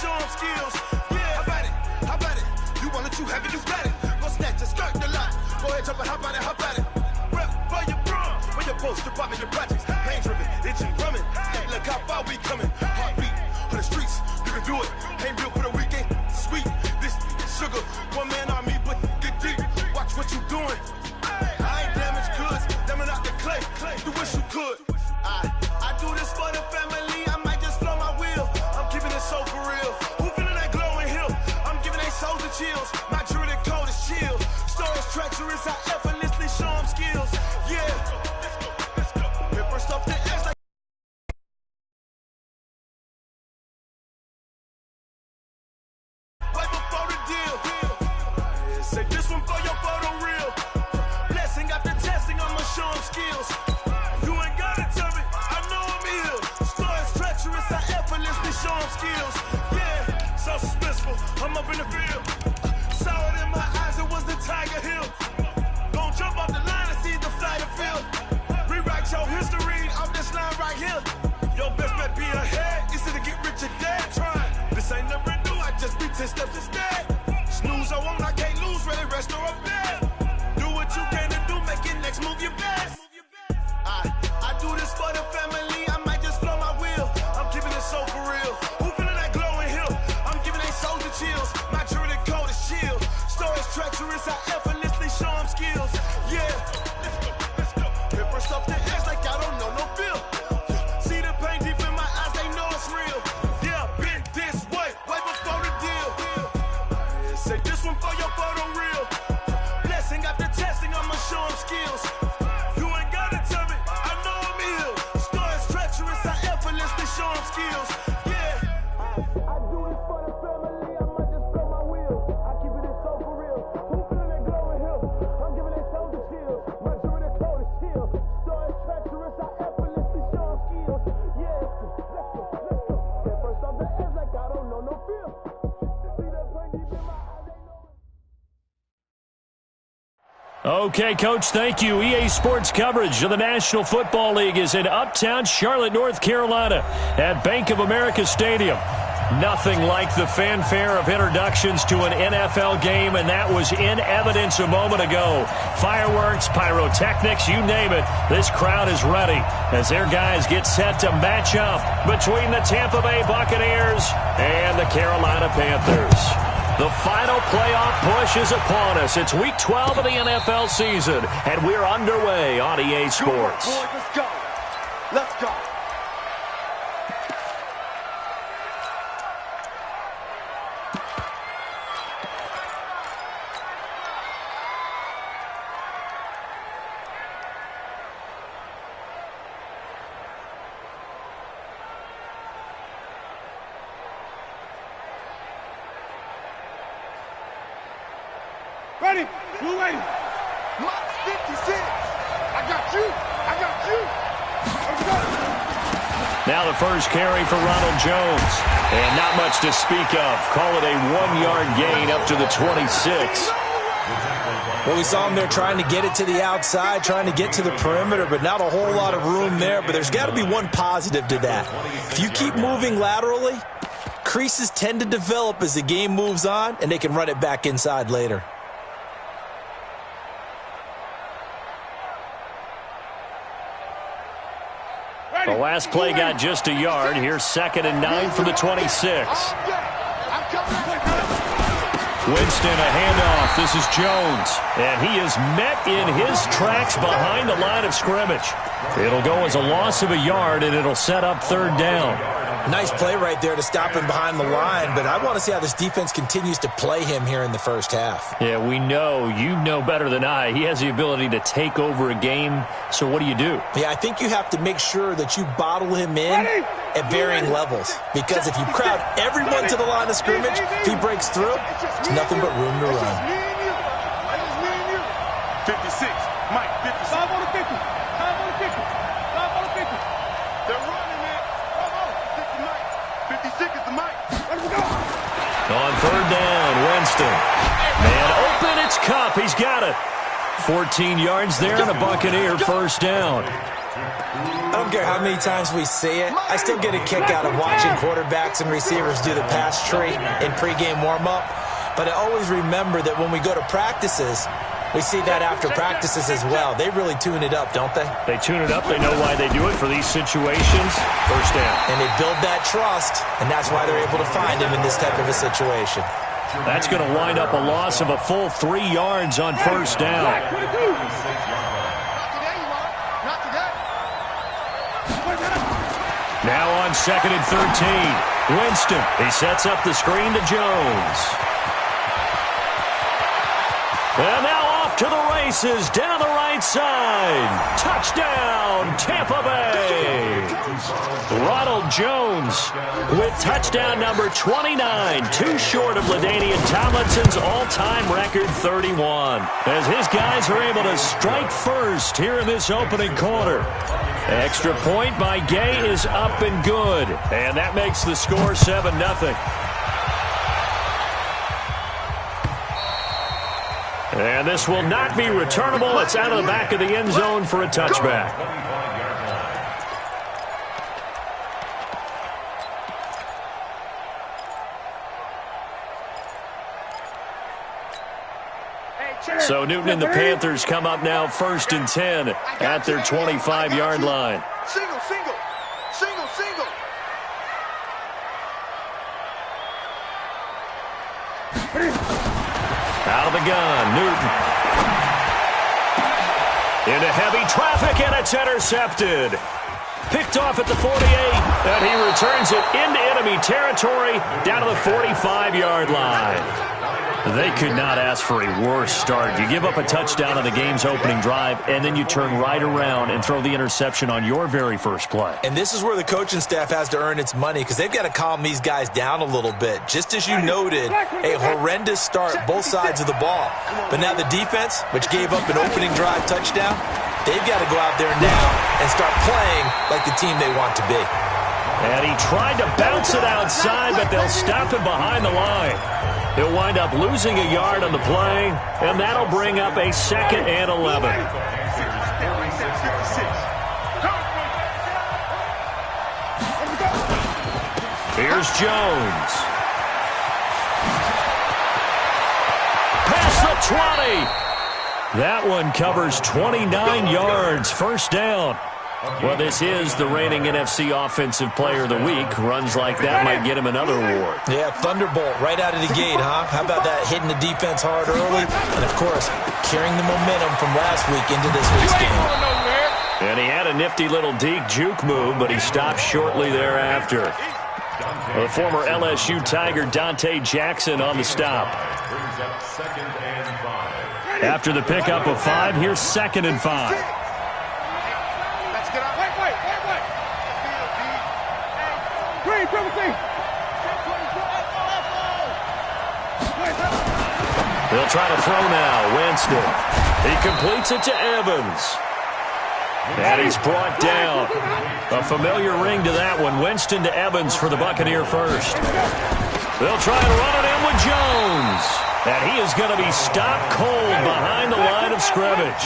show them skills. Yeah, how about it? How about it? You want it, you have it, you got it. Go snatch it, skirt the lot. Go ahead, jump it, how about it? How about it? Rep for your bro, for your post, your poppin', your projects. Pain driven, engine drumming. Look how far we coming. Heartbeat on the streets, you can do it. Ain't built for the weekend. Sweet, this sugar, one man army, but get deep. Watch what you doing. I ain't damaged goods, damn it out the clay. You wish you could. I do this for the family. I might just flow my wheel. I'm keeping it so for real. Who feeling that glowing hill? I'm giving they souls the chills. My jewelry code is chill. Stories treacherous, I effortlessly show them skills. Yeah. Let's go. Paper stuff the edge like. Right before the deal. Say this one for your photo reel. Blessing after testing, I'ma show them skills. You ain't gotta tell me, I know I'm ill. Stories treacherous, I effortlessly show them skills. Yeah, so suspenseful, I'm up in the field. Saw it in my eyes, it was the Tiger Hill. Don't jump off the line and see the flight of field. Rewrite your history off this line right here. Your best bet be ahead, instead of get rich or dead. Try, this ain't never new, I just be 10 steps instead. Snooze, I won't, I can't lose, ready, rest or a bed. Do what you can to do, make it next move your best. I do this for the family, I might just flow my wheel. I'm keeping it so for real. Who feeling that glowing hill? I'm giving they souls the chills. My jewelry code is chill. Stories treacherous, I effortlessly show them skills. Yeah, let's go. Paper stuff the edge like I don't know no feel. See the pain deep in my eyes, they know it's real. Yeah, been this way before the deal. Say this one for your photo reel. Blessing after testing, I'ma show them skills. You ain't gotta tell me, I know I'm ill. Stories treacherous, I effortlessly show them skills. Yeah, I do this for the family, I might just blow my wheel. I keep it so for real. Who feeling that glowing hill? I'm giving they souls the chills. My jewelry code is chill. Stories treacherous, I effortlessly show them skills. Yeah, let's go. Get first off the edge like I don't know no feel. See that pain deep in my eyes, they know. Okay, Coach, thank you. EA Sports coverage of the National Football League is in uptown Charlotte, North Carolina at Bank of America Stadium. Nothing like the fanfare of introductions to an NFL game, and that was in evidence a moment ago. Fireworks, pyrotechnics, you name it. This crowd is ready as their guys get set to match up between the Tampa Bay Buccaneers and the Carolina Panthers. The final playoff push is upon us. It's Week 12 of the NFL season, and we're underway on EA Sports. Good work, boys. Let's go. Let's go. Ready? We're waiting. Mark 56. I got you. I got you. Let's go. Now the first carry for Ronald Jones. And not much to speak of. Call it a 1-yard gain up to the 26. Well, we saw him there trying to get it to the outside, trying to get to the perimeter, but not a whole lot of room there. But there's got to be one positive to that. If you keep moving laterally, creases tend to develop as the game moves on, and they can run it back inside later. The last play got just a yard. Here's 2nd and 9 from the 26. Winston, a handoff. This is Jones. And he is met in his tracks behind the line of scrimmage. It'll go as a loss of a yard, and it'll set up 3rd down. Nice play right there to stop him behind the line, but I want to see how this defense continues to play him here in the first half. Yeah, we know. You know better than I. He has the ability to take over a game, so what do you do? Yeah, I think you have to make sure that you bottle him in at varying levels, because if you crowd everyone to the line of scrimmage, if he breaks through, it's nothing but room to run. 56. Mike, 56. 5 on the 50. 5 on the 50. 5 on the 50. They're running, man. Come on. 50 Mike. 56 is the Mike. Let's go. On 3rd down, Winston. Man open, it's Cup. He's got it. 14 yards there and a Buccaneer first down. I don't care how many times we see it. I still get a kick out of watching quarterbacks and receivers do the pass tree in pregame warm-up. But I always remember that when we go to practices, we see that after practices as well. They really tune it up, don't they? They tune it up. They know why they do it for these situations. First down. And they build that trust, and that's why they're able to find him in this type of a situation. That's going to wind up a loss of a full 3 yards on first down. Now on 2nd and 13. Winston. He sets up the screen to Jones. And now off to the races down the right side. Touchdown, Tampa Bay. Ronald Jones with touchdown number 29, too short of LaDainian Tomlinson's all-time record 31. As his guys are able to strike first here in this opening quarter. Extra point by Gay is up and good. And that makes the score 7-0. And this will not be returnable. It's out of the back of the end zone for a touchback. So Newton and the Panthers come up now 1st and 10 at their 25-yard line. Single, single, single, single. Out of the gun, Newton. Into heavy traffic, and it's intercepted. Picked off at the 48, and he returns it into enemy territory down to the 45-yard line. They could not ask for a worse start. You give up a touchdown on the game's opening drive, and then you turn right around and throw the interception on your very first play. And this is where the coaching staff has to earn its money because they've got to calm these guys down a little bit. Just as you noted, a horrendous start, both sides of the ball. But now the defense, which gave up an opening drive touchdown, they've got to go out there now and start playing like the team they want to be. And he tried to bounce it outside, but they'll stop him behind the line. He'll wind up losing a yard on the play, and that'll bring up a 2nd and 11. Here's Jones. Past the 20. That one covers 29 yards. First down. Well, this is the reigning NFC Offensive Player of the Week. Runs like that might get him another award. Yeah, thunderbolt right out of the gate, huh? How about that, hitting the defense hard early? And, of course, carrying the momentum from last week into this week's game. And he had a nifty little deke juke move, but he stopped shortly thereafter. The former LSU Tiger Dante Jackson on the stop. After the pickup of 5, here's 2nd and 5. They'll try to throw now. Winston. He completes it to Evans. And he's brought down. A familiar ring to that one. Winston to Evans for the Buccaneer first. They'll try and run it in with Jones. And he is going to be stopped cold behind the line of scrimmage.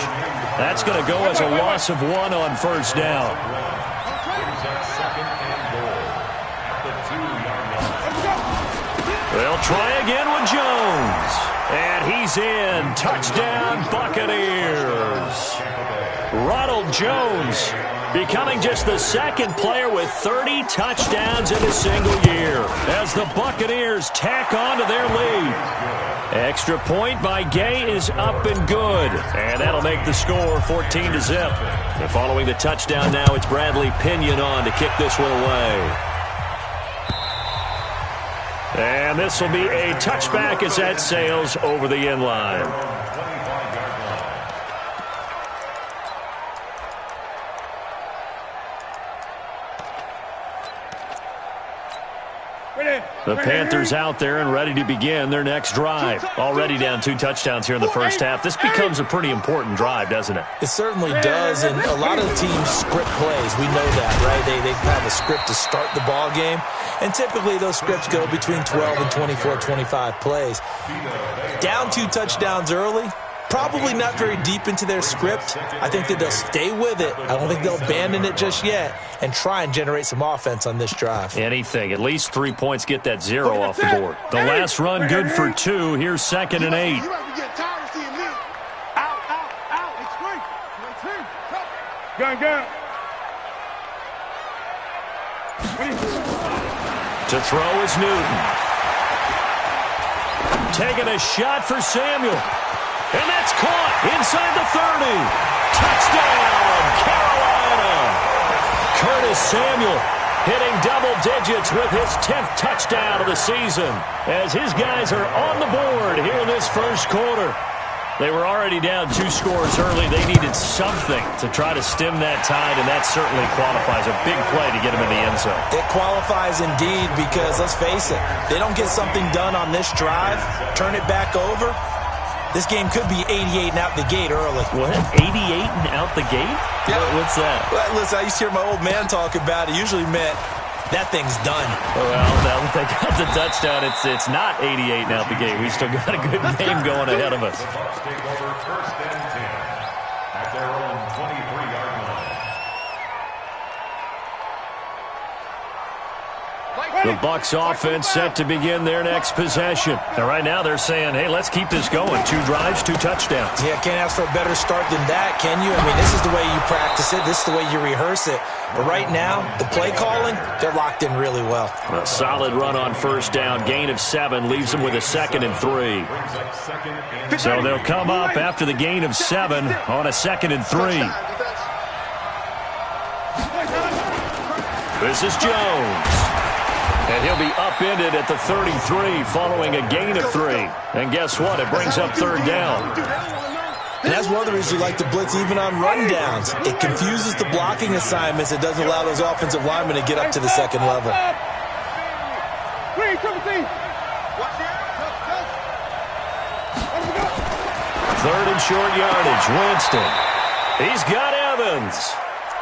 That's going to go as a loss of 1 on first down. They'll try again with Jones. And he's in. Touchdown, Buccaneers. Ronald Jones becoming just the 2nd player with 30 touchdowns in a single year as the Buccaneers tack on to their lead. Extra point by Gay is up and good. And that'll make the score 14-0. And following the touchdown now, it's Bradley Pinion on to kick this one away. And this will be a touchback as that sails over the end line. The Panthers out there and ready to begin their next drive. Already down 2 touchdowns here in the first half. This becomes a pretty important drive, doesn't it? It certainly does, and a lot of the teams script plays. We know that, right? They have a script to start the ball game, and typically those scripts go between 12 and 24, 25 plays. Down 2 touchdowns early, Probably not very deep into their script. I think that they'll stay with it. I don't think they'll abandon it just yet and try and generate some offense on this drive. Anything. At least 3 points, get that 0 off the board. The last run good for 2. Here's 2nd and 8. Gun. To throw is Newton. Taking a shot for Samuel. And that's caught inside the 30. Touchdown, Carolina. Curtis Samuel hitting double digits with his 10th touchdown of the season as his guys are on the board here in this first quarter. They were already down 2 scores early. They needed something to try to stem that tide, and that certainly qualifies. A big play to get them in the end zone. It qualifies indeed because, let's face it, they don't get something done on this drive, turn it back over, this game could be 88 and out the gate early. What? 88 and out the gate? Yeah. What's that? Well, listen, I used to hear my old man talk about it. Usually meant that thing's done. Well, now that they got the touchdown, it's not 88 and out the gate. We still got a good game going ahead of us. At their own 23-yard line. The Bucs offense set to begin their next possession. And right now they're saying, hey, let's keep this going. 2 drives, 2 touchdowns. Yeah, can't ask for a better start than that, can you? I mean, this is the way you practice it. This is the way you rehearse it. But right now, the play calling, they're locked in really well. A solid run on first down. Gain of 7 leaves them with a 2nd and 3. So they'll come up after the gain of 7 on a 2nd and 3. This is Jones. And he'll be upended at the 33 following a gain of 3. And guess what? It brings up 3rd down. And that's one of the reasons you like to blitz even on rundowns. It confuses the blocking assignments. It doesn't allow those offensive linemen to get up to the second level. 3rd and short yardage. Winston. He's got Evans.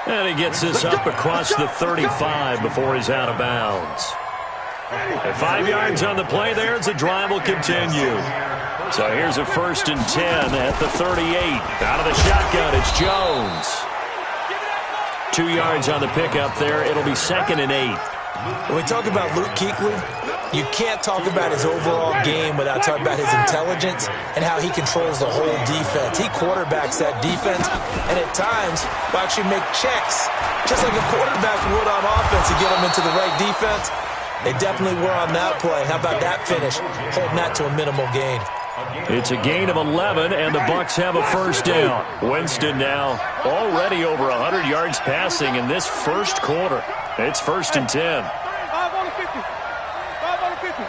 And he gets this up across the 35 before he's out of bounds. And 5 yards on the play there as the drive will continue. So here's a 1st and 10 at the 38. Out of the shotgun, it's Jones. 2 yards on the pickup there. It'll be 2nd and 8. When we talk about Luke Kuechly, you can't talk about his overall game without talking about his intelligence and how he controls the whole defense. He quarterbacks that defense, and at times will actually make checks, just like a quarterback would on offense to get them into the right defense. They definitely were on that play. How about that finish, holding that to a minimal gain? It's a gain of 11, and the Bucs have a 1st down. Winston now already over 100 yards passing in this first quarter. It's 1st and 10. 5 on the 50. 5 on the 50.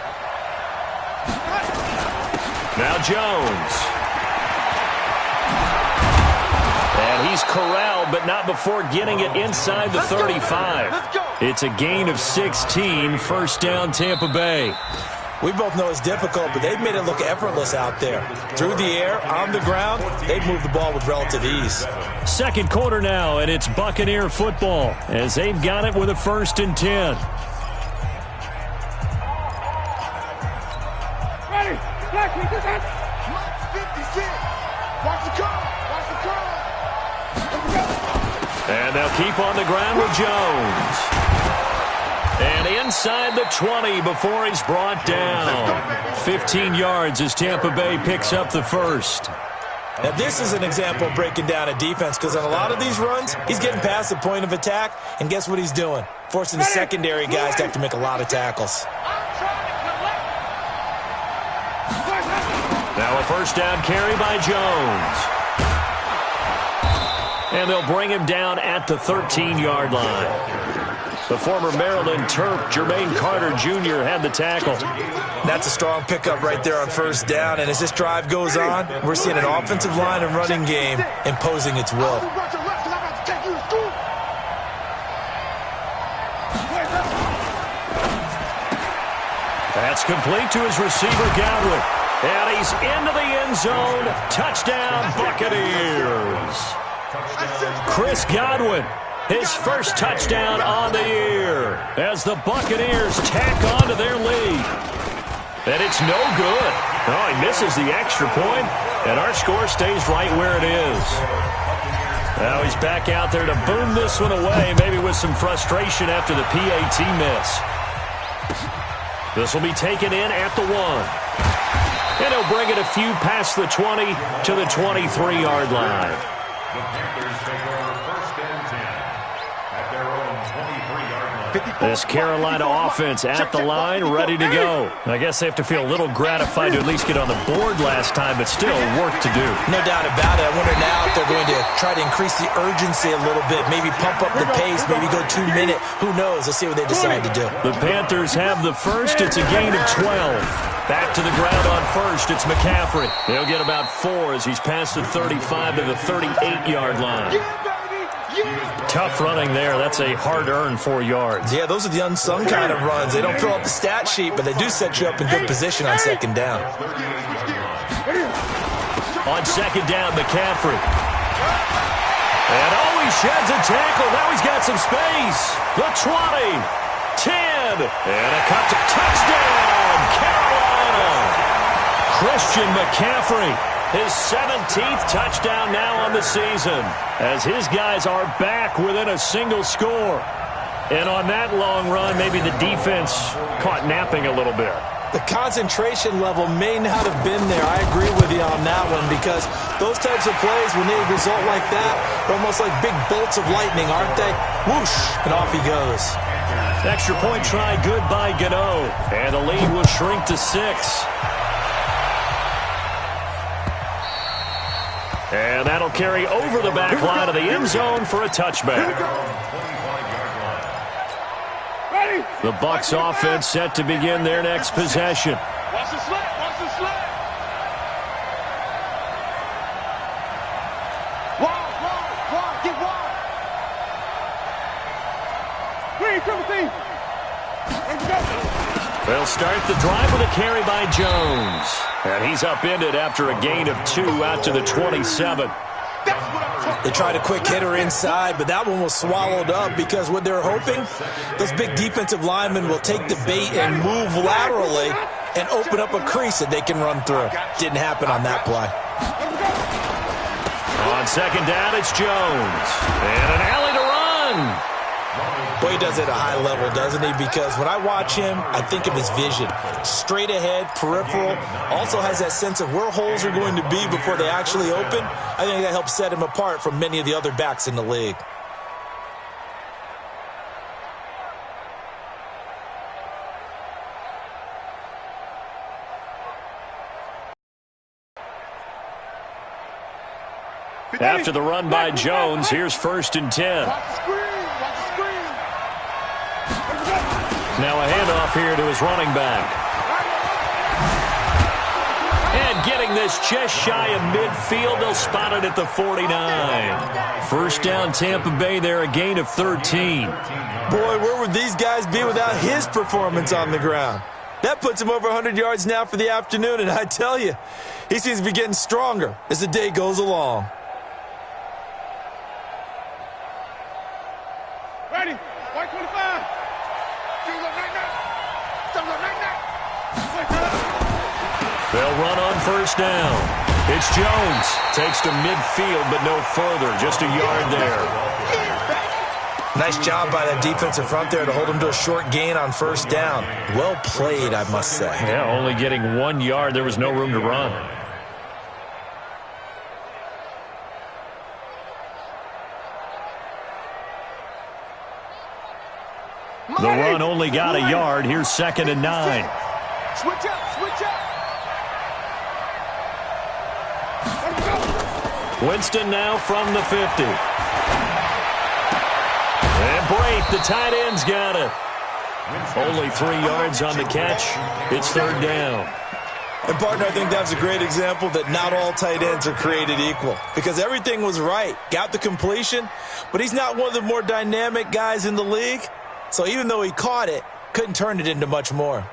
Now Jones. And he's corralled, but not before getting it inside the 35. It's a gain of 16, 1st down Tampa Bay. We both know it's difficult, but they've made it look effortless out there. Through the air, on the ground, they've moved the ball with relative ease. 2nd quarter now, and it's Buccaneer football as they've got it with a 1st and 10. Ready. Black, watch the curve. And they'll keep on the ground with Jones. And inside the 20 before he's brought down. 15 yards as Tampa Bay picks up the 1st. Now, this is an example of breaking down a defense because on a lot of these runs, he's getting past the point of attack, and guess what he's doing? Forcing the secondary guys to have to make a lot of tackles. Now a 1st down carry by Jones. And they'll bring him down at the 13-yard line. The former Maryland Terp, Jermaine Carter Jr., had the tackle. That's a strong pickup right there on 1st down, and as this drive goes on, we're seeing an offensive line and running game imposing its will. That's complete to his receiver, Godwin. And he's into the end zone. Touchdown, Buccaneers. Chris Godwin, his 1st touchdown on the year as the Buccaneers tack on to their lead. And it's no good. Oh, he misses the extra point, and our score stays right where it is. Now he's back out there to boom this one away, maybe with some frustration after the PAT miss. This will be taken in at the 1. And he'll bring it a few past the 20 to the 23-yard line. The Panthers take over 1st and 10 at their own 23-yard line. This Carolina offense at the line, ready to go. I guess they have to feel a little gratified to at least get on the board last time, but still work to do. No doubt about it. I wonder now if they're going to try to increase the urgency a little bit, maybe pump up the pace, maybe go 2-minute. Who knows? Let's see what they decide to do. The Panthers have the first. It's a gain of 12. Back to the ground on first. It's McCaffrey. He'll get about 4 as he's past the 35 to the 38-yard line. Tough running there. That's a hard-earned 4 yards. Yeah, those are the unsung kind of runs. They don't fill up the stat sheet, but they do set you up in good position on second down. On second down, McCaffrey. And he sheds a tackle. Now he's got some space. The 20, 10, and a cut to touchdown, Carolina. Christian McCaffrey, his 17th touchdown now on the season, as his guys are back within a single score. And on that long run, maybe the defense caught napping a little bit. The concentration level may not have been there. I agree with you on that one, because those types of plays, when they result like that, they're almost like big bolts of lightning, aren't they? Whoosh, and off he goes. Extra point try, good by Gano. And the lead will shrink to 6. And that'll carry over the back line of the end zone for a touchback. The Bucs offense set to begin their next possession. Watch the slant, watch the slant. Wide, get wide. Green, Timothy. They'll start the drive with a carry by Jones. And he's upended after a gain of 2 out to the 27. They tried a quick hitter inside, but that one was swallowed up, because what they're hoping, those big defensive linemen will take the bait and move laterally and open up a crease that they can run through. Didn't happen on that play. On second down, it's Jones. And an alley to run. Boy, he does it at a high level, doesn't he? Because when I watch him, I think of his vision. Straight ahead, peripheral. Also has that sense of where holes are going to be before they actually open. I think that helps set him apart from many of the other backs in the league. After the run by Jones, here's 1st and 10. Now a handoff here to his running back. And getting this just shy of midfield, they'll spot it at the 49. 1st down, Tampa Bay there, a gain of 13. Boy, where would these guys be without his performance on the ground? That puts him over 100 yards now for the afternoon, and I tell you, he seems to be getting stronger as the day goes along. Ready, white 25. They'll run on 1st down. It's Jones. Takes to midfield, but no further. Just a yard there. Nice job by that defensive front there to hold him to a short gain on 1st down. Well played, I must say. Yeah, only getting 1 yard. There was no room to run. The run only got a yard. Here's 2nd and 9. Switch up, switch up. Winston now from the 50. And Brate, the tight end's got it. Only 3 yards on the catch. It's 3rd down. And, partner, I think that's a great example that not all tight ends are created equal, because everything was right. Got the completion, but he's not one of the more dynamic guys in the league. So even though he caught it, couldn't turn it into much more.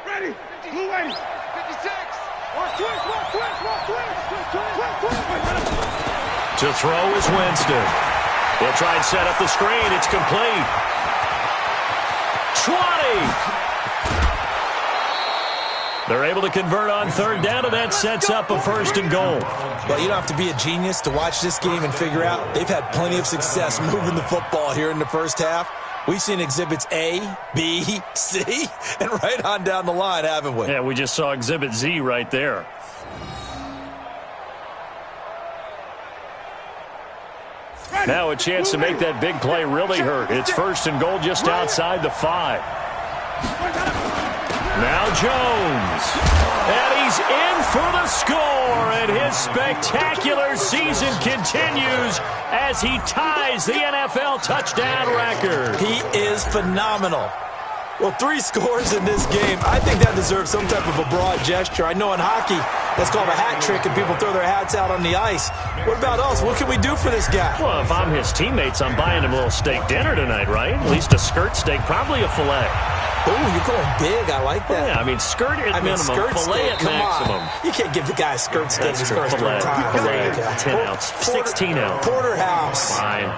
Ready, who ready? 56. Watch twist. To throw is Winston. He'll try and set up the screen. It's complete. 20. They're able to convert on third down, and that sets up a 1st and goal. Well, you don't have to be a genius to watch this game and figure out they've had plenty of success moving the football here in the first half. We've seen exhibits A, B, C, and right on down the line, haven't we? Yeah, we just saw exhibit Z right there. Now a chance to make that big play really hurt. It's 1st and goal just outside the 5. Now Jones. And he's in for the score. And his spectacular season continues as he ties the NFL touchdown record. He is phenomenal. Well, 3 scores in this game. I think that deserves some type of a broad gesture. I know in hockey, that's called a hat trick, and people throw their hats out on the ice. What about us? What can we do for this guy? Well, if I'm his teammates, I'm buying him a little steak dinner tonight, right? At least a skirt steak, probably a filet. Oh, you're going big. I like that. Yeah, I mean, skirt at minimum, skirt filet steak, at maximum. You can't give the guy a skirt steak That's his true. first Filet. time. Filet. 10 ounce. 16 ounce. Porterhouse. Fine.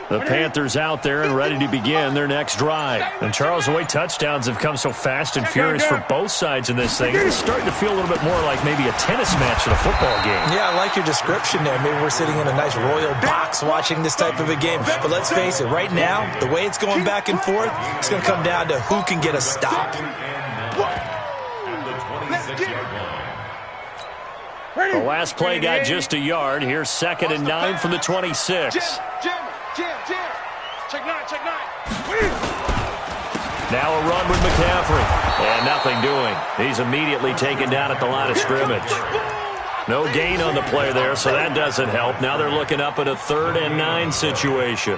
The Panthers out there and ready to begin their next drive. And, Charles, the way touchdowns have come so fast and furious for both sides in this thing, it's starting to feel a little bit more like maybe a tennis match than a football game. Yeah, I like your description there. Maybe we're sitting in a nice royal box watching this type of a game. But let's face it, right now, the way it's going back and forth, it's going to come down to who can get a stop. The last play got just a yard. Here's 2nd and 9 from the 26. Check 9. Now a run with McCaffrey. And nothing doing. He's immediately taken down at the line of scrimmage. No gain on the play there, so that doesn't help. Now they're looking up at a 3rd and 9 situation.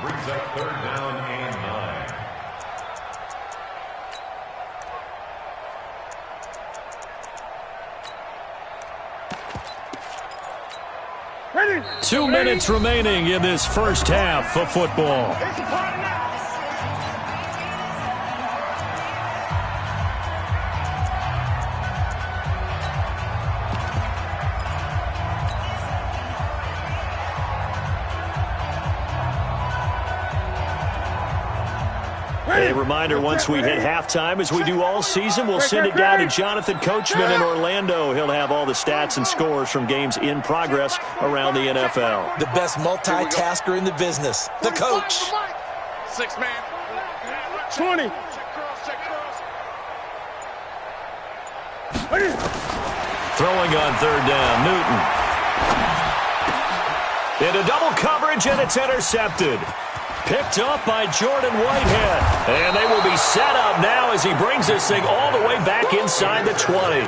Ready. 2 minutes remaining in this first half of football. A reminder, once we hit halftime, as we do all season, we'll send it down to Jonathan Coachman in Orlando. He'll have all the stats and scores from games in progress around the NFL. The best multitasker in the business, the coach. 6 man. 20. Throwing on 3rd down, Newton. Into double coverage, and it's intercepted. Picked up by Jordan Whitehead. And they will be set up now as he brings this thing all the way back inside the 20.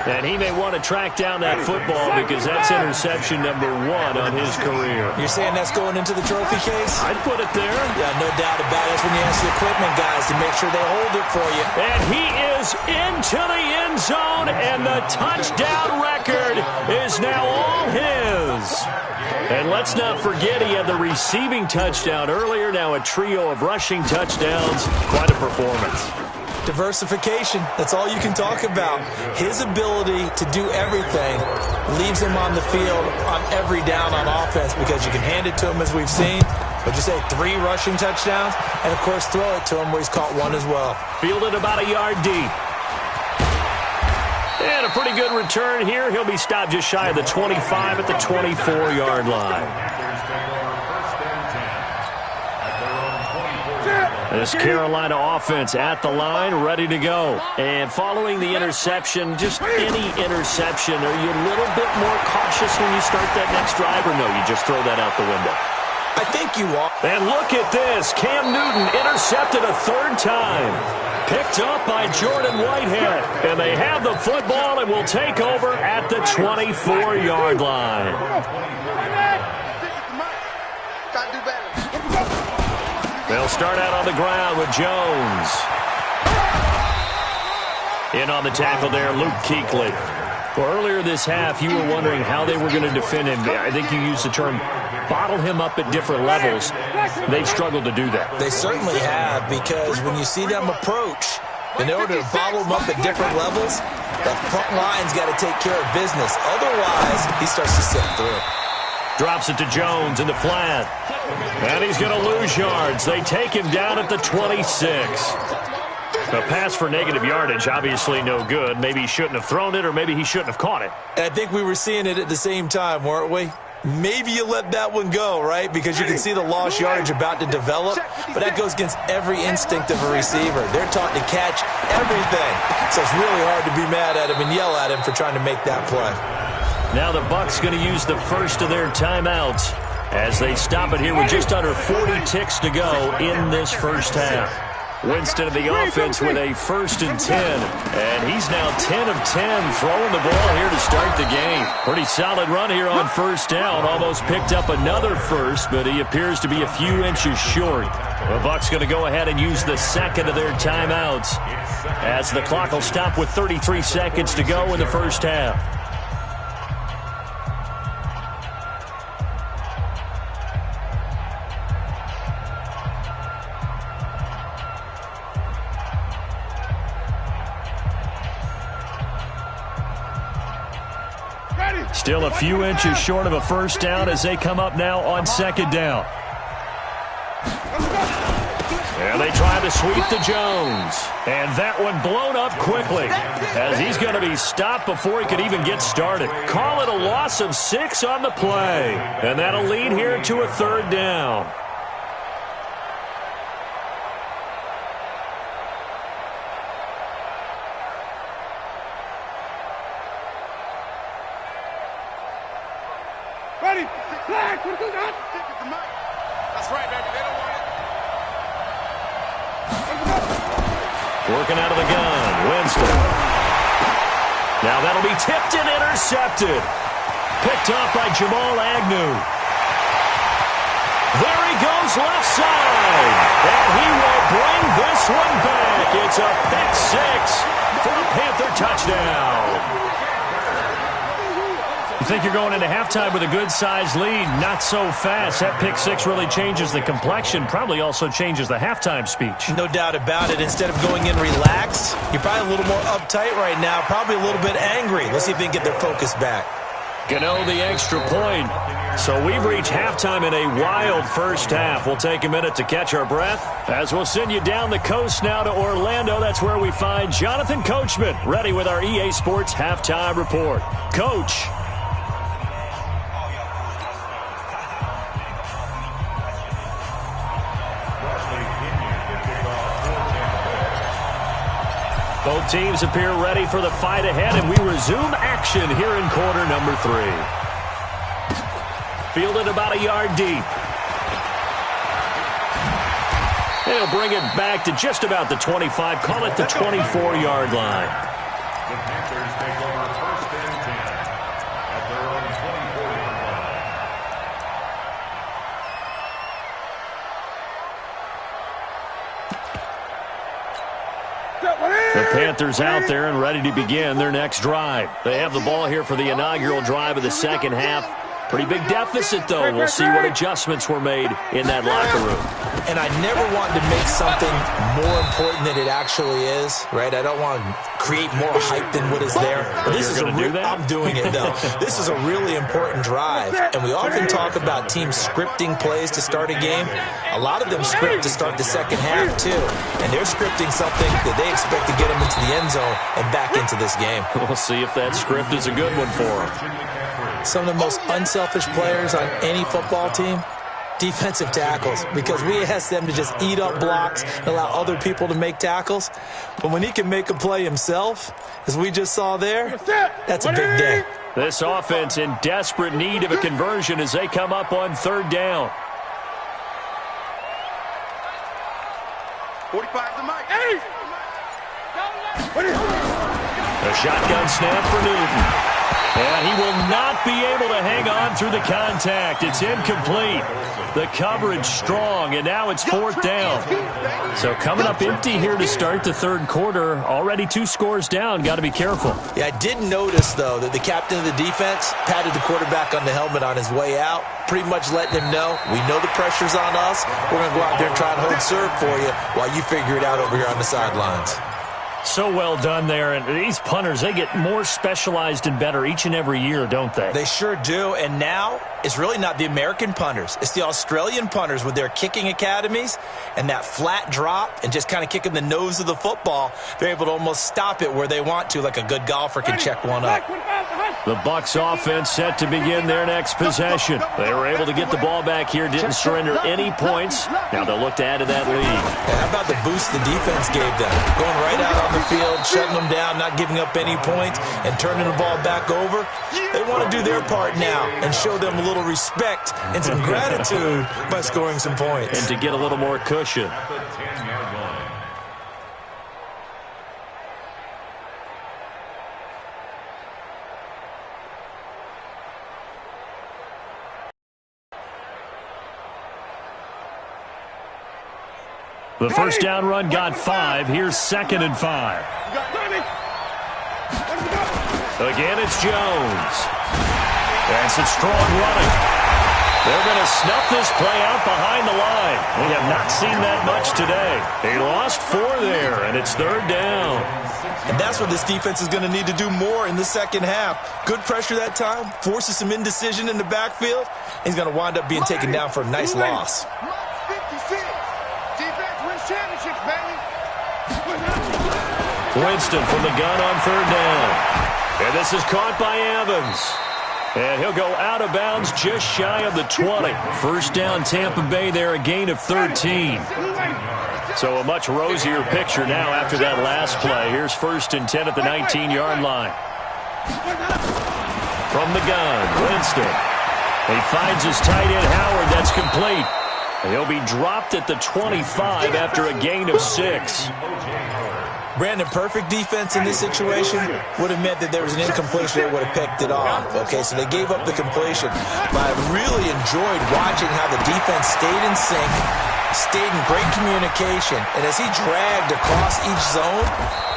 And he may want to track down that football because that's interception number 1 on his career. You're saying that's going into the trophy case? I'd put it there. Yeah, no doubt about it. That's when you ask the equipment guys to make sure they hold it for you. And he is into the end zone, and the touchdown record is now all his. And let's not forget he had the receiving touchdown earlier, now a trio of rushing touchdowns. Quite a performance. Diversification, that's all you can talk about. His ability to do everything leaves him on the field on every down on offense because you can hand it to him as we've seen. Would you say 3 rushing touchdowns? And, of course, throw it to him where he's caught 1 as well. Fielded about a yard deep. And a pretty good return here. He'll be stopped just shy of the 25 at the 24-yard line. This Carolina offense at the line, ready to go. And following the interception, just any interception, are you a little bit more cautious when you start that next drive, or no, you just throw that out the window? I think you are. And look at this. Cam Newton intercepted a third time. Picked up by Jordan Whitehead. And they have the football and will take over at the 24-yard line. They'll start out on the ground with Jones. In on the tackle there, Luke Kuechly. Well, earlier this half, you were wondering how they were going to defend him. I think you used the term bottle him up at different levels. They've struggled to do that. They certainly have, because when you see them approach, in order to bottle them up at different levels, the front line's got to take care of business. Otherwise, he starts to slip through. Drops it to Jones in the flat. And he's going to lose yards. They take him down at the 26. A pass for negative yardage, obviously no good. Maybe he shouldn't have thrown it, or maybe he shouldn't have caught it. I think we were seeing it at the same time, weren't we? Maybe you let that one go, right? Because you can see the lost yardage about to develop. But that goes against every instinct of a receiver. They're taught to catch everything. So it's really hard to be mad at him and yell at him for trying to make that play. Now the Bucs going to use the first of their timeouts as they stop it here with just under 40 ticks to go in this first half. Winston of the offense with a 1st and 10. And he's now 10 of 10 throwing the ball here to start the game. Pretty solid run here on first down. Almost picked up another first, but he appears to be a few inches short. The Bucs going to go ahead and use the second of their timeouts as the clock will stop with 33 seconds to go in the first half. Still a few inches short of a first down as they come up now on second down. And they try to sweep to Jones. And that one blown up quickly as he's going to be stopped before he could even get started. Call it a loss of 6 on the play. And that'll lead here to a third down. Ready? Flag! That's right, baby. They don't want it. Working out of the gun, Winston. Now that'll be tipped and intercepted. Picked off by Jamal Agnew. There he goes left side. And he will bring this one back. It's a pick 6 for the Panther touchdown. You think you're going into halftime with a good-sized lead. Not so fast. That pick 6 really changes the complexion. Probably also changes the halftime speech. No doubt about it. Instead of going in relaxed, you're probably a little more uptight right now. Probably a little bit angry. Let's see if they can get their focus back. Gano the extra point. So we've reached halftime in a wild first half. We'll take a minute to catch our breath as we'll send you down the coast now to Orlando. That's where we find Jonathan Coachman ready with our EA Sports halftime report. Coach. Both teams appear ready for the fight ahead, and we resume action here in quarter number 3. Fielded about a yard deep. They'll bring it back to just about the 25, call it the 24-yard line. The Panthers take over 1st and 10 at their own 24-yard line. The Panthers out there and ready to begin their next drive. They have the ball here for the inaugural drive of the second half. Pretty big deficit, though. We'll see what adjustments were made in that locker room. And I never want to make something more important than it actually is, right? I don't want to create more hype than what is there. But this is I'm doing it, though. This is a really important drive. And we often talk about teams scripting plays to start a game. A lot of them script to start the second half, too. And they're scripting something that they expect to get them into the end zone and back into this game. We'll see if that script is a good one for them. Some of the most unselfish players on any football team, defensive tackles, because we ask them to just eat up blocks and allow other people to make tackles. But when he can make a play himself, as we just saw there, that's a big day. This offense in desperate need of a conversion as they come up on third down. 45 to Mike. A shotgun snap for Newton. And he will not be able to hang on through the contact. It's incomplete. The coverage strong, and now it's fourth down. So coming up empty here to start the third quarter. Already 2 scores down. Got to be careful. Yeah, I did notice, though, that the captain of the defense patted the quarterback on the helmet on his way out, pretty much letting him know, we know the pressure's on us. We're going to go out there and try and hold serve for you while you figure it out over here on the sidelines. So well done there. And these punters, they get more specialized and better each and every year, don't they? They sure do. And now it's really not the American punters. It's the Australian punters with their kicking academies and that flat drop and just kind of kicking the nose of the football. They're able to almost stop it where they want to, like a good golfer can check one up. The Bucs offense set to begin their next possession. They were able to get the ball back here, didn't surrender any points. Now they'll look to add to that lead. Yeah, how about the boost the defense gave them? Going right out on the field, shutting them down, not giving up any points, and turning the ball back over. They want to do their part now and show them a little respect and some gratitude by scoring some points. And to get a little more cushion. The first down run got 5. Here's 2nd and 5. Again, it's Jones. And some strong running. They're going to snuff this play out behind the line. We have not seen that much today. They lost 4 there, and it's 3rd down. And that's what this defense is going to need to do more in the second half. Good pressure that time, forces some indecision in the backfield. He's going to wind up being taken down for a nice loss. Winston from the gun on 3rd down. And this is caught by Evans. And he'll go out of bounds just shy of the 20. First down Tampa Bay there, a gain of 13. So a much rosier picture now after that last play. Here's 1st and 10 at the 19-yard line. From the gun, Winston. He finds his tight end Howard. That's complete. He'll be dropped at the 25 after a gain of 6. Brandon, perfect defense in this situation would have meant that there was an incompletion that would have picked it off. Okay, so they gave up the completion. But I really enjoyed watching how the defense stayed in sync, stayed in great communication. And as he dragged across each zone,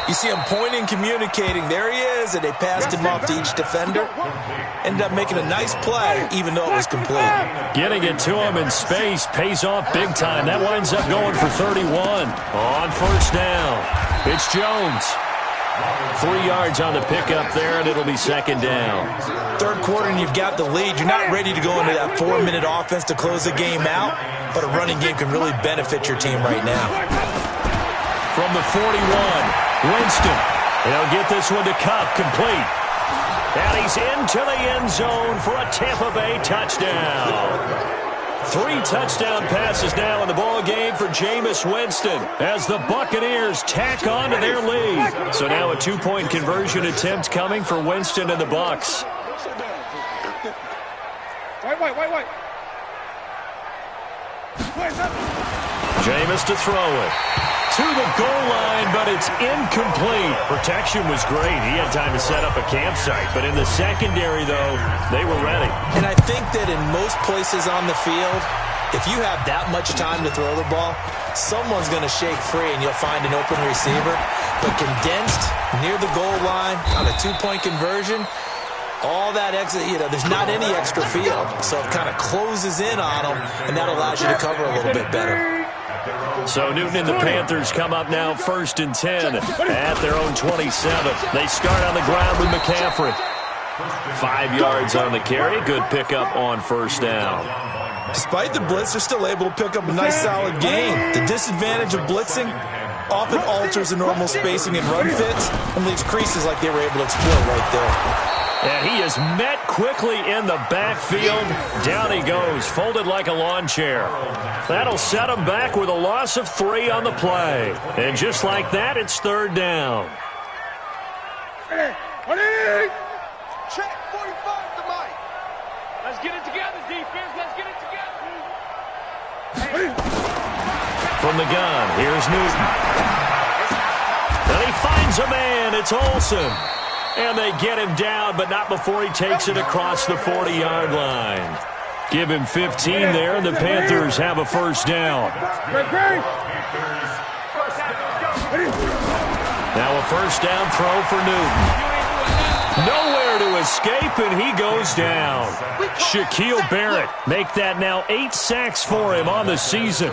you see him pointing, communicating. There he is, and they passed him off to each defender. Ended up making a nice play, even though it was complete. Getting it to him in space pays off big time. That winds up going for 31 on 1st down. It's Jones. 3 yards on the pickup there, and it'll be 2nd down. Third quarter, and you've got the lead. You're not ready to go into that 4-minute offense to close the game out, but a running game can really benefit your team right now. From the 41, Winston. He'll get this one to Cup, complete. And he's into the end zone for a Tampa Bay touchdown. 3 touchdown passes now in the ball game for Jameis Winston as the Buccaneers tack on to their lead. So now a 2-point conversion attempt coming for Winston and the Bucs. Wait. Jameis to throw it. To the goal line, but it's incomplete. Protection was great. He had time to set up a campsite. But in the secondary, though, they were ready. And I think that in most places on the field, if you have that much time to throw the ball, someone's going to shake free and you'll find an open receiver. But condensed near the goal line on a 2-point conversion, All that extra, there's not any extra field, so it kind of closes in on them, and that allows you to cover a little bit better. So Newton and the Panthers come up now 1st and 10 at their own 27. They start on the ground with McCaffrey. 5 yards on the carry. Good pickup on 1st down. Despite the blitz, they're still able to pick up a nice solid gain. The disadvantage of blitzing often alters the normal spacing and run fits and leaves creases like they were able to exploit right there. And he is met quickly in the backfield. Down he goes, folded like a lawn chair. That'll set him back with a loss of 3 on the play. And just like that, it's 3rd down. Check 45 to Mike. Let's get it together, defense. Let's get it together. From the gun, here's Newton. And he finds a man. It's Olsen. And they get him down, but not before he takes it across the 40-yard line. Give him 15 there, and the Panthers have a 1st down. Now a 1st down throw for Newton. Nowhere to escape, and he goes down. Shaquille Barrett make that now 8 sacks for him on the season.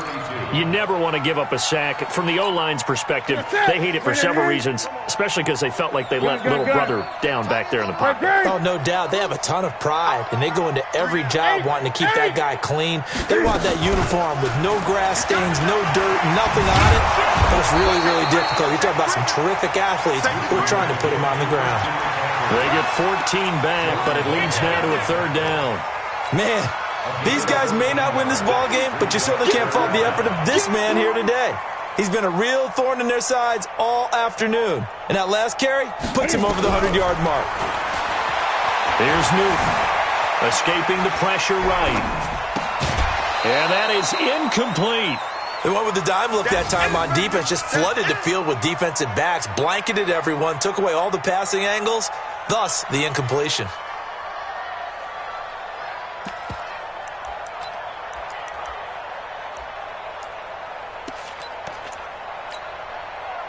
You never want to give up a sack. From the O-line's perspective, they hate it for several reasons, especially because they felt like they let little brother down back there in the pocket. Oh, no doubt. They have a ton of pride, and they go into every job wanting to keep that guy clean. They want that uniform with no grass stains, no dirt, nothing on it. But it's really, really difficult. You're talking about some terrific athletes who are trying to put him on the ground. They get 14 back, but it leads now to a 3rd down. Man, these guys may not win this ball game, but you certainly can't fault the effort of this man here today. He's been a real thorn in their sides all afternoon. And that last carry puts him over the 100-yard mark. Here's Newton, escaping the pressure right. And that is incomplete. They went with the dime look that time on defense, just flooded the field with defensive backs, blanketed everyone, took away all the passing angles, thus the incompletion.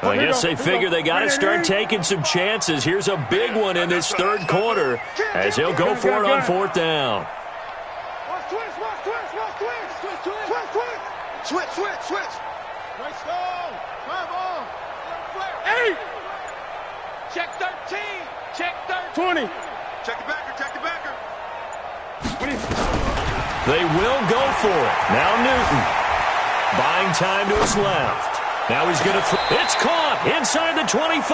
I guess they figure they got to start taking some chances. Here's a big one in this 3rd quarter as he'll go for it on 4th down. Switch. Right stone. Drive on. Hey. Check 13. Check 13. 20. Check the backer. 20. They will go for it. Now Newton. Buying time to his left. Now he's going to it's caught inside the 25.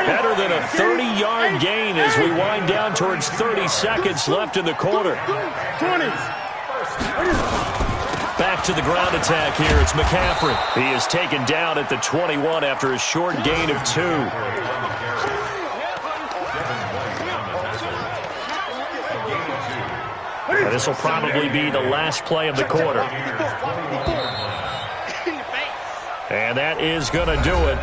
Better than a 30-yard gain as we wind down towards 30 seconds left in the quarter. 20. Back to the ground attack here. It's McCaffrey. He is taken down at the 21 after a short gain of 2. And this will probably be the last play of the quarter. And that is going to do it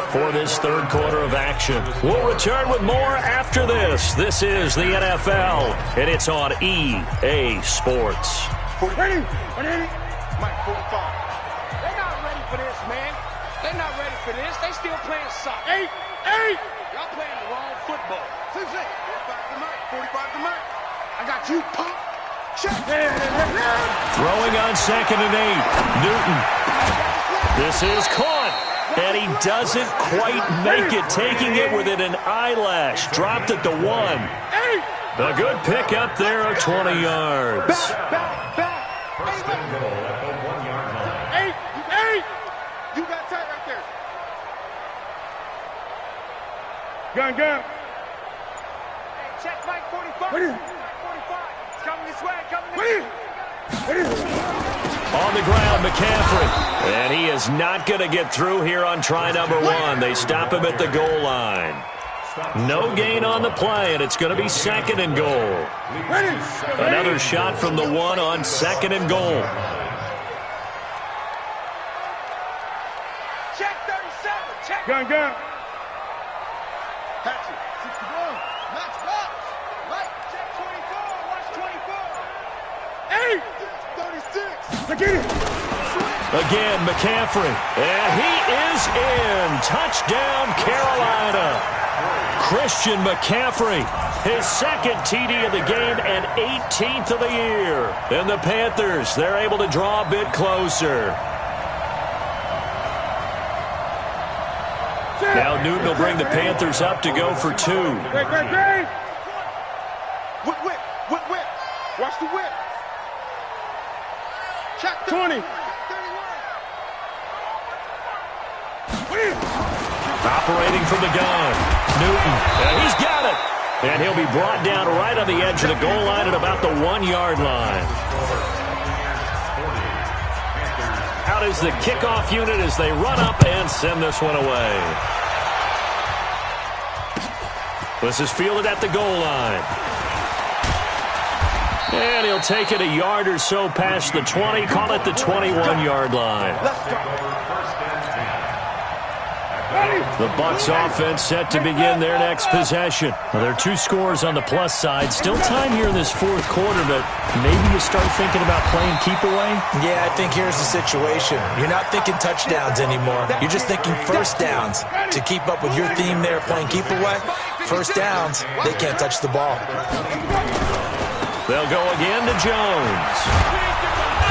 for this 3rd quarter of action. We'll return with more after this. This is the NFL, and it's on EA Sports. Ready? Mike, 45. They're not ready for this, man. They're not ready for this. They still playing soccer. 8. Y'all playing the wrong football. 45 to Mike. I got you, punk. Check. Throwing on 2nd and 8. Newton. This is caught. And he doesn't quite make it, taking it within an eyelash. Dropped at the 1. A good pick up there of 20 yards. Back. First and goal at the 1-yard line. 8. You got tight right there. Gun. Hey, check Mike 45. 45. It's coming this way. On the ground, McCaffrey. And he is not going to get through here on try number 1. They stop him at the goal line. No gain on the play, and it's going to be 2nd and goal. Another shot from the 1 on 2nd and goal. Check 37. Check. Gun. Patchy. 61. Max box. Right. Check 24. Watch 24. 8. 36. Look at it. Again, McCaffrey. And he is in. Touchdown, Carolina. Christian McCaffrey His second TD of the game and 18th of the year. And the Panthers, they're able to draw a bit closer. Now Newton will bring the Panthers up to go for 2. Whip. Watch the whip. Check 20. Operating from the gun. Newton, he's got it. And he'll be brought down right on the edge of the goal line at about the 1-yard line. Out is the kickoff unit as they run up and send this one away. This is fielded at the goal line. And he'll take it a yard or so past the 20, call it the 21-yard line. The Bucs offense set to begin their next possession. Well, there are 2 scores on the plus side. Still time here in this fourth quarter, but maybe you start thinking about playing keep away? Yeah, I think here's the situation. You're not thinking touchdowns anymore. You're just thinking first downs. To keep up with your theme there, playing keep away, first downs, they can't touch the ball. They'll go again to Jones.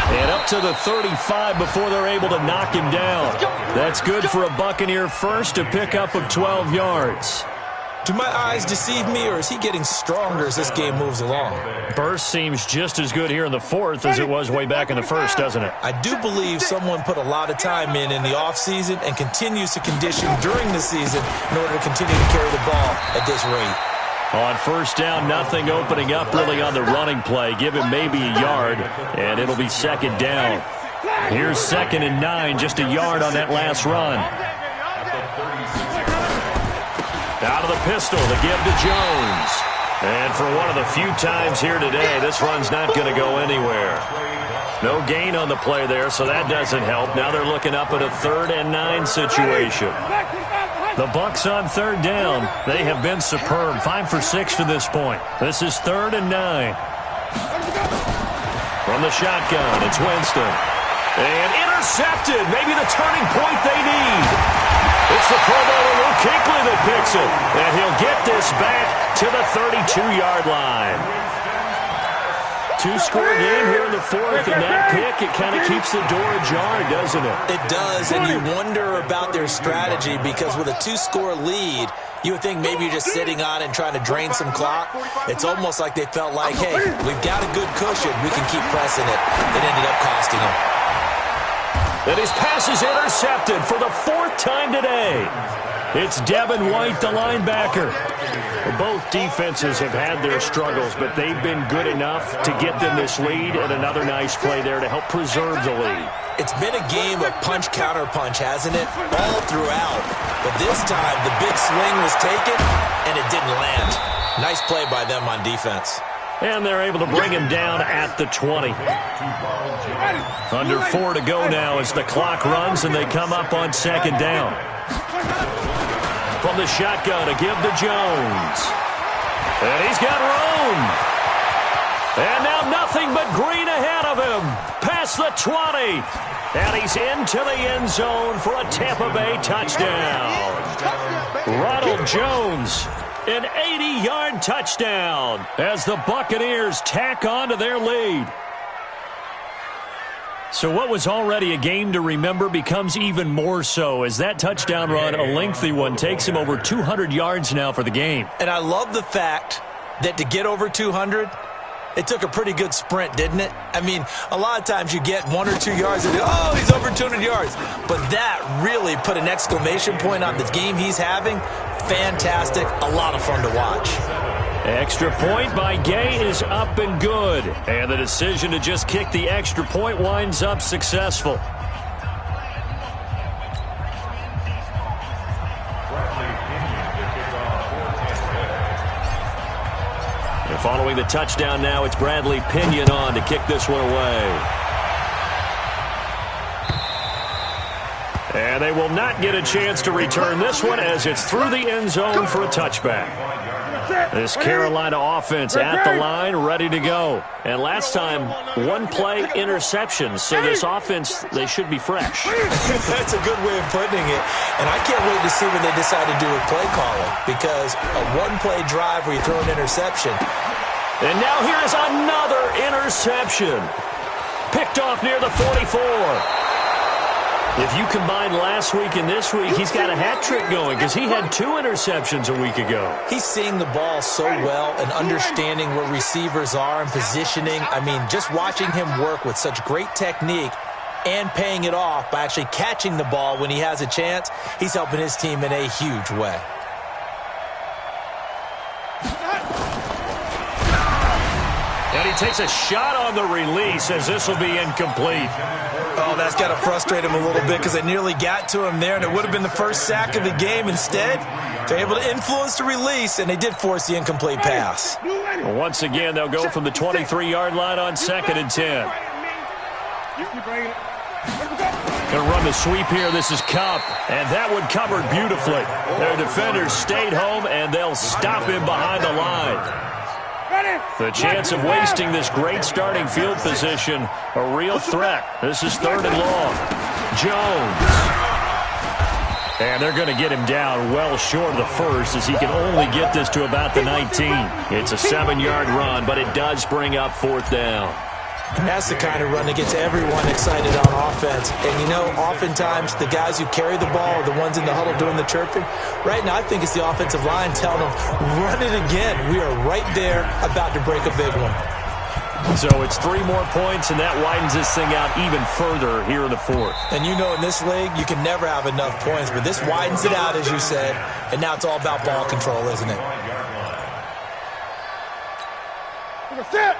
And up to the 35 before they're able to knock him down. That's good for a Buccaneer first, a pickup of 12 yards. Do my eyes deceive me, or is he getting stronger as this game moves along? Burst seems just as good here in the fourth as it was way back in the first, doesn't it? I do believe someone put a lot of time in the offseason and continues to condition during the season in order to continue to carry the ball at this rate. On first down, nothing opening up really on the running play. Give him maybe a yard, and it'll be second down. Here's 2nd and 9, just a yard on that last run. Out of the pistol, the give to Jones. And for one of the few times here today, this run's not going to go anywhere. No gain on the play there, so that doesn't help. Now they're looking up at a 3rd and 9 situation. The Bucs on 3rd down. They have been superb. 5 for 6 to this point. This is 3rd and 9. From the shotgun, it's Winston. And intercepted. Maybe the turning point they need. It's the Pro Bowler Luke Kuechly that picks it. And he'll get this back to the 32-yard line. 2-score game here in the fourth, and that pick, it kind of keeps the door ajar, doesn't it? It does, and you wonder about their strategy because with a 2-score lead, you would think maybe you're just sitting on and trying to drain some clock. It's almost like they felt like, hey, we've got a good cushion. We can keep pressing it. It ended up costing them. And his pass is intercepted for the 4th time today. It's Devin White, the linebacker. Both defenses have had their struggles, but they've been good enough to get them this lead, and another nice play there to help preserve the lead. It's been a game of punch-counter-punch, hasn't it? All throughout. But this time, the big swing was taken, and it didn't land. Nice play by them on defense. And they're able to bring him down at the 20. Under 4 to go now as the clock runs, and they come up on 2nd down. From the shotgun, a give to Jones. And he's got room. And now nothing but green ahead of him. Past the 20. And he's into the end zone for a Tampa Bay touchdown. Ronald Jones, an 80-yard touchdown as the Buccaneers tack on to their lead. So what was already a game to remember becomes even more so as that touchdown run, a lengthy one, takes him over 200 yards now for the game. And I love the fact that to get over 200, it took a pretty good sprint, didn't it? I mean, a lot of times you get 1 or 2 yards and, oh, he's over 200 yards. But that really put an exclamation point on the game he's having. Fantastic. A lot of fun to watch. Extra point by Gay is up and good. And the decision to just kick the extra point winds up successful. And following the touchdown now, it's Bradley Pinion on to kick this one away. And they will not get a chance to return this one as it's through the end zone for a touchback. This Carolina offense at the line, ready to go. And last time, one-play interception. So this offense, they should be fresh. That's a good way of putting it. And I can't wait to see what they decide to do with play calling. Because a one-play drive where you throw an interception. And now here is another interception. Picked off near the 44. If you combine last week and this week, he's got a hat trick going because he had 2 interceptions a week ago. He's seeing the ball so well and understanding where receivers are and positioning. I mean, just watching him work with such great technique and paying it off by actually catching the ball when he has a chance, he's helping his team in a huge way. And he takes a shot on the release as this will be incomplete. Oh, that's got to frustrate him a little bit because they nearly got to him there, and it would have been the first sack of the game. Instead, they're able to influence the release, and they did force the incomplete pass. Well, once again, they'll go from the 23-yard line on 2nd and 10. Going to run the sweep here. This is Cup, and that one covered beautifully. Their defenders stayed home, and they'll stop him behind the line. The chance of wasting this great starting field position, a real threat. This is 3rd and long. Jones. And they're going to get him down well short of the first as he can only get this to about the 19. It's a 7-yard run, but it does bring up 4th down. And that's the kind of run that gets everyone excited on offense. And, you know, oftentimes the guys who carry the ball are the ones in the huddle doing the chirping. Right now, I think it's the offensive line telling them, run it again. We are right there about to break a big one. So it's 3 more points, and that widens this thing out even further here in the 4th. And you know in this league, you can never have enough points. But this widens it out, as you said. And now it's all about ball control, isn't it?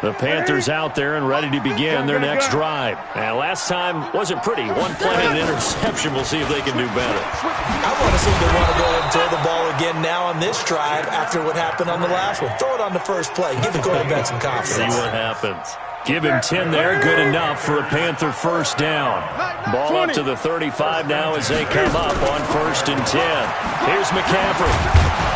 The Panthers out there and ready to begin their next drive. And last time wasn't pretty. 1 play and an interception. We'll see if they can do better. I want to see if they want to go ahead and throw the ball again now on this drive after what happened on the last one. Throw it on the first play. Give the quarterback some confidence. See what happens. Give him 10 there. Good enough for a Panther first down. Ball up to the 35 now as they come up on 1st and 10. Here's McCaffrey.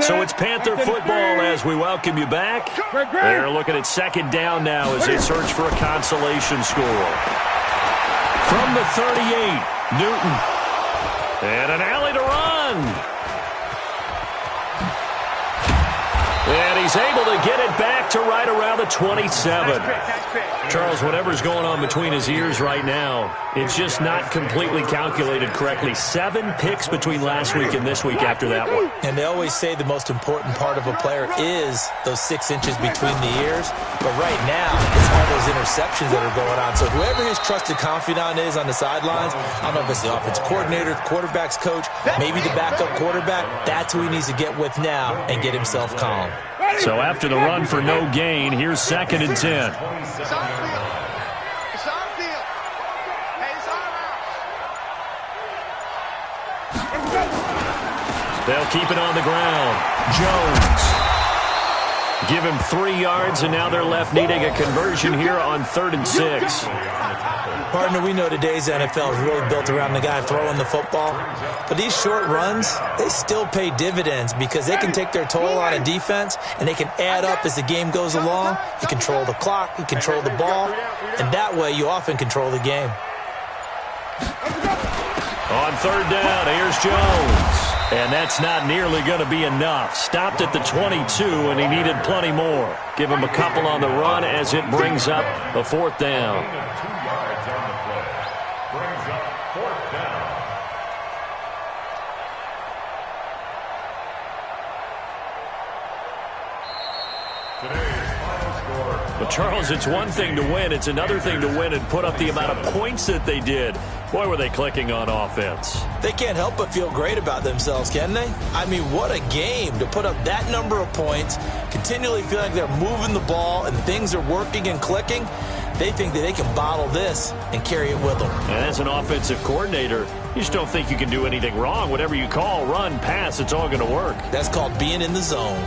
So it's Panther football as we welcome you back. They're looking at 2nd down now as they search for a consolation score. From the 38, Newton. And an alley to run. And he's able to get it back to right around the 27. Charles, whatever's going on between his ears right now, it's just not completely calculated correctly. 7 picks between last week and this week after that one. And they always say the most important part of a player is those 6 inches between the ears. But right now, it's all those interceptions that are going on. So whoever his trusted confidant is on the sidelines, I don't know if it's the offensive coordinator, the quarterback's coach, maybe the backup quarterback, that's who he needs to get with now and get himself calm. So after the run for no gain, here's 2nd and 10. It's on field. It's on field. Hey, it's on out. They'll keep it on the ground. Jones. Give him 3 yards, and now they're left needing a conversion here on 3rd and 6. Partner, we know today's NFL is really built around the guy throwing the football. But these short runs, they still pay dividends because they can take their toll on a defense, and they can add up as the game goes along. You control the clock, you control the ball, and that way you often control the game. On 3rd down, here's Jones. And that's not nearly going to be enough. Stopped at the 22, and he needed plenty more. Give him a couple on the run as it brings up a 4th down. 2 yards on the play. Brings up 4th down. Today's final score. But Charles, it's one thing to win. It's another thing to win and put up the amount of points that they did. Boy, were they clicking on offense. They can't help but feel great about themselves, can they? I mean, what a game to put up that number of points, continually feel like they're moving the ball and things are working and clicking. They think that they can bottle this and carry it with them. And as an offensive coordinator, you just don't think you can do anything wrong. Whatever you call, run, pass, it's all going to work. That's called being in the zone.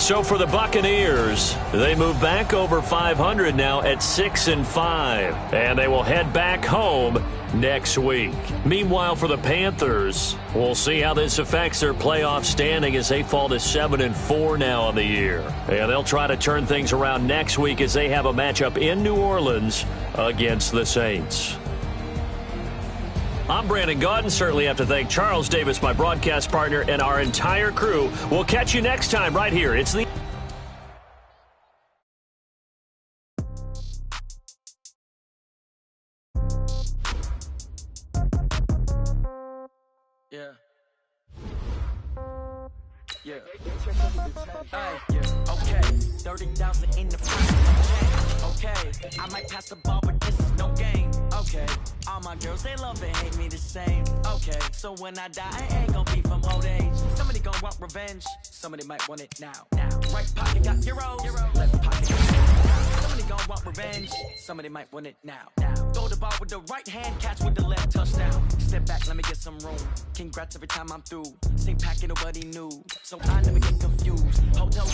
So for the Buccaneers, they move back over 500 now at 6-5, and they will head back home next week. Meanwhile, for the Panthers, we'll see how this affects their playoff standing as they fall to 7-4 now on the year. And they'll try to turn things around next week as they have a matchup in New Orleans against the Saints. I'm Brandon Gaudin. Certainly have to thank Charles Davis, my broadcast partner, and our entire crew. We'll catch you next time right here. It's the... Yeah. Okay. 30,000 in the pocket. Okay. I might pass the ball, but this is no game. Okay. All my girls, they love and hate me the same. Okay. So when I die, I ain't gonna be from old age. Somebody gonna want revenge. Somebody might want it now. Right pocket got euros. Left pocket got pounds. Somebody gonna want revenge. Somebody might want it now. Throw the ball with the right hand, catch with the left, touchdown. Step back, let me get some room. Congrats every time I'm through. Same packet, nobody knew. So I never get confused. Hotel,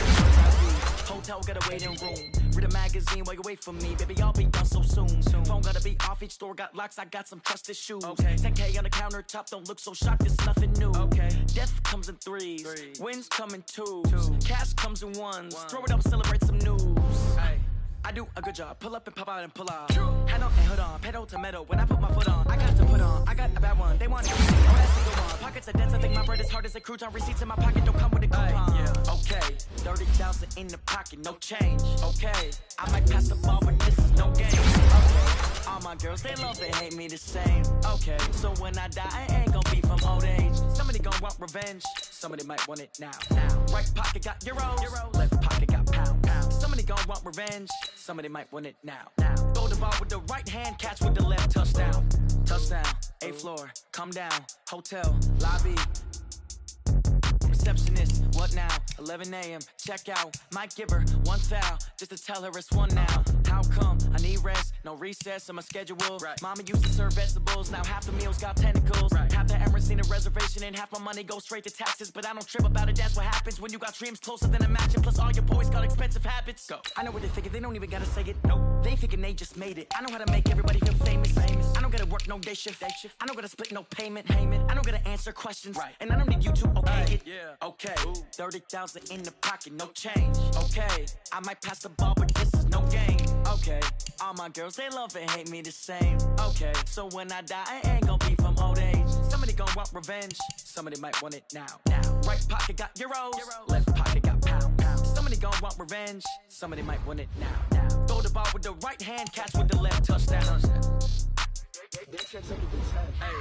hotel, got a waiting room. Read a magazine while you wait for me. Baby, I'll be done so soon. Phone gotta be off, each store got locks. I got some trusted shoes. 10K on the countertop, don't look so shocked, it's nothing new. Death comes in threes. Wins come in twos. Cash comes in ones. Throw it up, celebrate some news. I do a good job. Pull up and pop out and pull out. Hand on and hood on. Pedal to metal. When I put my foot on, I got to put on. I got a bad one. They want to keep me. Oh, that's a good one. Pockets are dense. I think my bread is hard as a crouton. Receipts in my pocket don't come with a coupon. Okay. 30,000 in the pocket. No change. Okay. I might pass the ball, but this is no game. Okay. All my girls, they love and hate me the same. Okay. So when I die, I ain't gonna be from old age. Somebody gonna want revenge. Somebody might want it now. Right pocket got euros. Left pocket got pounds. Somebody gonna want revenge. Somebody might want it now. Throw the ball with the right hand, catch with the left, touchdown. Touchdown, 8th floor, come down, hotel, lobby. Receptionist, what now? 11 a.m., check out. Might give her one foul, just to tell her it's one now. How come? I need rest, no recess on my schedule. Mama used to serve vegetables, now half the meals got tentacles. Half the Emirates need a reservation and half my money goes straight to taxes. But I don't trip about it, that's what happens when you got dreams closer than a match. And plus all your boys got expensive habits. Go. I know what they thinking, they don't even gotta say it. Nope. They thinking they just made it. I know how to make everybody feel famous. I don't gotta work no day shift. I don't gotta split no payment. I don't gotta answer questions. And I don't need you to okay it. Okay, 30,000 in the pocket, no change. Okay, I might pass the ball, but this is no game. Okay, all my girls, they love and hate me the same. Okay, so when I die, I ain't gonna be from old age. Somebody gonna want revenge. Somebody might want it now. Right pocket got euros. Left pocket got pounds. Somebody gonna want revenge. Somebody might want it now. Throw the ball with the right hand, catch with the left, touchdown. Hey.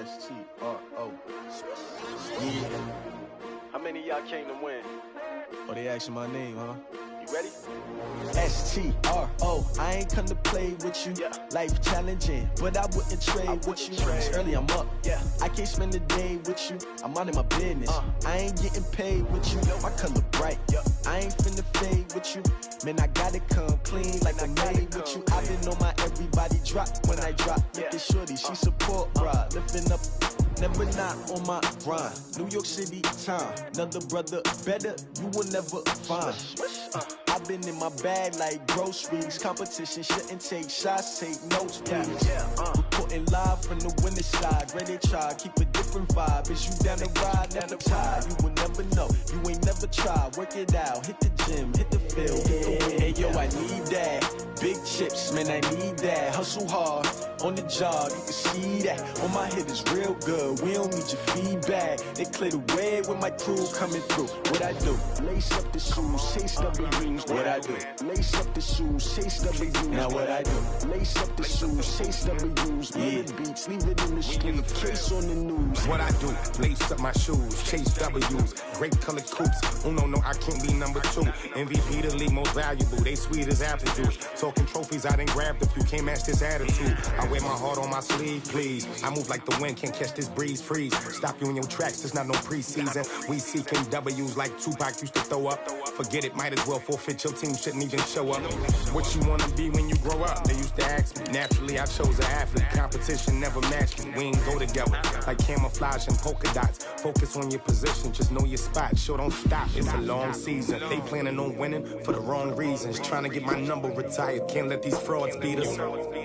S-T-R-O. Yeah. How many of y'all came to win? Oh, they asking my name, huh? You ready? S-T-R-O. I ain't come to play with you. Life challenging, but I wouldn't trade with you. It's early, I'm up. I can't spend the day with you. I'm minding my business. I ain't getting paid with you. My color bright. I ain't finna fade with you. Man, I gotta come clean like I made with you. I've been on my everybody drop when I drop. Look at shorty, she support bra. Lifting up, never not on my grind. New York City time. Another brother better, you will never find. I've been in my bag like groceries. Competition shouldn't take shots, take notes, please. Reporting live from the winning side. Ready to try, keep a different vibe. Is you down the ride, never tired. You will never know, you ain't never tried. Work it out, hit the gym, hit the field. Hey yo, I need that. Big chips, man, I need that. Hustle hard, on the job, you can see that. On my head is real good, we don't need your feedback. They clear the way with my crew coming through. What I do? Lace up the shoes, chase W's. What I do? Lace up the shoes, chase W's. Now what I do? Lace up the shoes, chase W's. Yeah. Beats, leave it in the street, case on the news. What I do? Lace up my shoes, chase W's. Great color coops. Uno, no, I can't be number 2. MVP the league most valuable. They sweet as apple juice. Talking trophies, I done grabbed a few. Can't match this attitude. I wear my heart on my sleeve, please. I move like the wind, can't catch this breeze, freeze. Stop you in your tracks, there's not no preseason. We seeking W's like Tupac used to throw up. Forget it, might as well forfeit, your team shouldn't even show up. What you wanna be when you grow up? They used to ask me. Naturally, I chose an athlete. Competition never matched me. We ain't go together like camouflage and polka dots. Focus on your position, just know your spot. Sure, don't stop, it's a long season. They planning on winning for the wrong reasons. Trying to get my number retired, can't let these frauds beat us.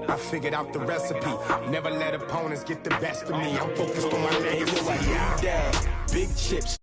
I figured out the recipe. Never let opponents get the best of me. I'm focused on my legacy. Big chips.